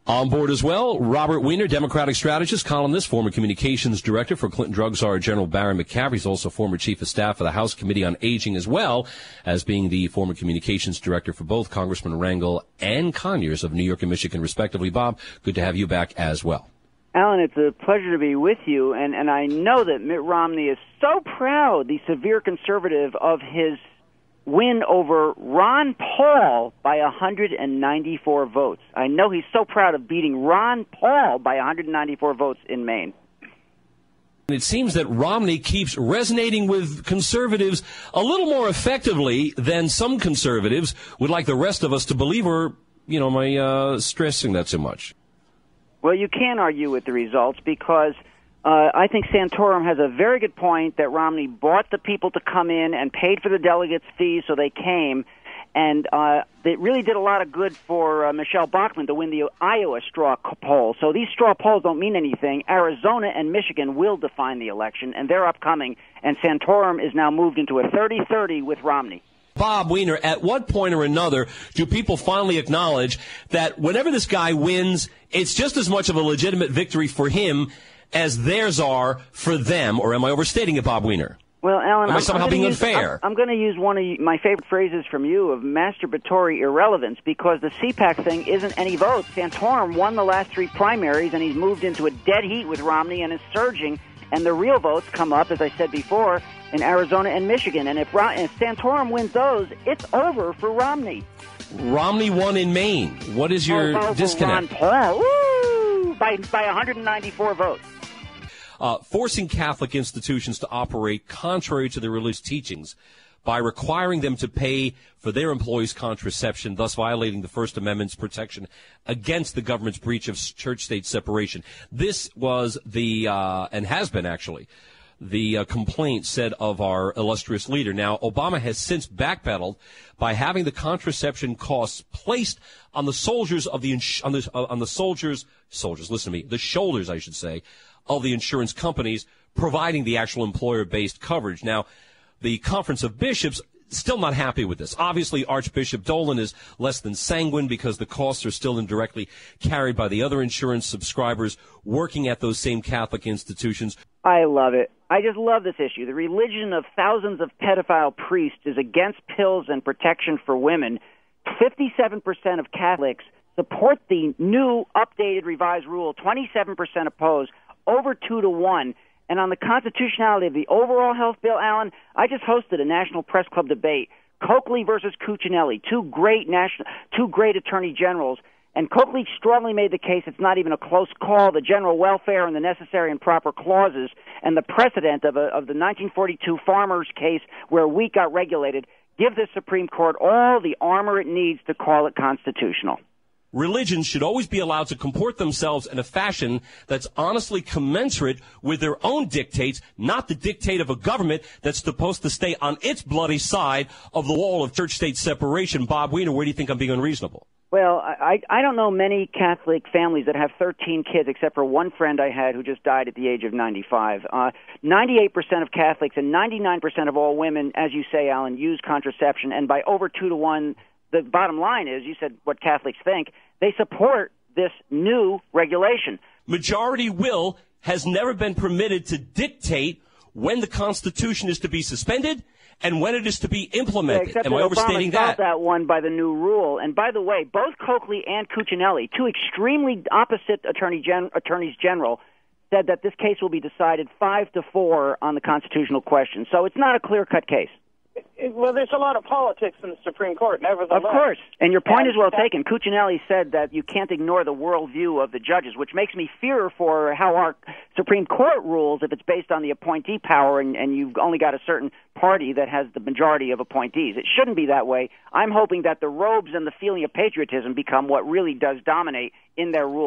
On board as well, Robert Weiner, Democratic strategist, columnist, former communications director for Clinton drug czar General Barry McCaffrey. He's also former chief of staff for the House Committee on Aging, as well as being the former communications director for both Congressman Rangel and Conyers of New York and Michigan, respectively. Bob, good to have you back as well. Alan, it's a pleasure to be with you, and I know that Mitt Romney is so proud, the severe conservative, of his win over Ron Paul by 194 votes. I know he's so proud of beating Ron Paul by 194 votes in Maine. It seems that Romney keeps resonating with conservatives a little more effectively than some conservatives would like the rest of us to believe, or, am I stressing that too much? Well, you can't argue with the results because I think Santorum has a very good point that Romney bought the people to come in and paid for the delegates' fees so they came, and it really did a lot of good for Michelle Bachmann to win the Iowa straw poll. So these straw polls don't mean anything. Arizona and Michigan will define the election, and they're upcoming, and Santorum is now moved into a 30-30 with Romney. Bob Weiner, at what point or another do people finally acknowledge that whenever this guy wins, it's just as much of a legitimate victory for him as theirs are for them? Or am I overstating it, Bob Weiner? Well, Alan, am I somehow being unfair? I'm going to use one of my favorite phrases from you of masturbatory irrelevance, because the CPAC thing isn't any votes. Santorum won the last three primaries, and he's moved into a dead heat with Romney and is surging. And the real votes come up, as I said before, in Arizona and Michigan. And if Santorum wins those, it's over for Romney. Romney won in Maine. What is your disconnect? Ron Paul. Woo! By 194 votes. Forcing Catholic institutions to operate contrary to their religious teachings by requiring them to pay for their employees' contraception, thus violating the First Amendment's protection against the government's breach of church-state separation. This was and has been actually, the complaint said of our illustrious leader. Now, Obama has since backpedaled by having the contraception costs placed on the soldiers of the shoulders, I should say, of the insurance companies providing the actual employer-based coverage. Now, the Conference of Bishops still not happy with this. Obviously, Archbishop Dolan is less than sanguine because the costs are still indirectly carried by the other insurance subscribers working at those same Catholic institutions. I love it. I just love this issue. The religion of thousands of pedophile priests is against pills and protection for women. 57% of Catholics support the new, updated, revised rule. 27% oppose, over 2-1. And on the constitutionality of the overall health bill, Alan, I just hosted a National Press Club debate. Coakley versus Cuccinelli, two great attorney generals. And Coakley strongly made the case it's not even a close call. The general welfare and the necessary and proper clauses and the precedent of the 1942 farmers case where wheat got regulated give the Supreme Court all the armor it needs to call it constitutional. Religions should always be allowed to comport themselves in a fashion that's honestly commensurate with their own dictates, not the dictate of a government that's supposed to stay on its bloody side of the wall of church-state separation. Bob Weiner, where do you think I'm being unreasonable? Well, I don't know many Catholic families that have 13 kids, except for one friend I had who just died at the age of 95. 98% of Catholics and 99% of all women, as you say, Alan, use contraception, and by over 2-1, the bottom line is, you said what Catholics think, they support this new regulation. Majority will has never been permitted to dictate when the Constitution is to be suspended and when it is to be implemented. Am I overstating that? That one by the new rule. And by the way, both Coakley and Cuccinelli, two extremely opposite attorneys general, said that this case will be decided 5-4 on the constitutional question. So it's not a clear-cut case. Well, there's a lot of politics in the Supreme Court, nevertheless. Of course. And your point is well taken. Cuccinelli said that you can't ignore the worldview of the judges, which makes me fear for how our Supreme Court rules if it's based on the appointee power and you've only got a certain party that has the majority of appointees. It shouldn't be that way. I'm hoping that the robes and the feeling of patriotism become what really does dominate in their rule.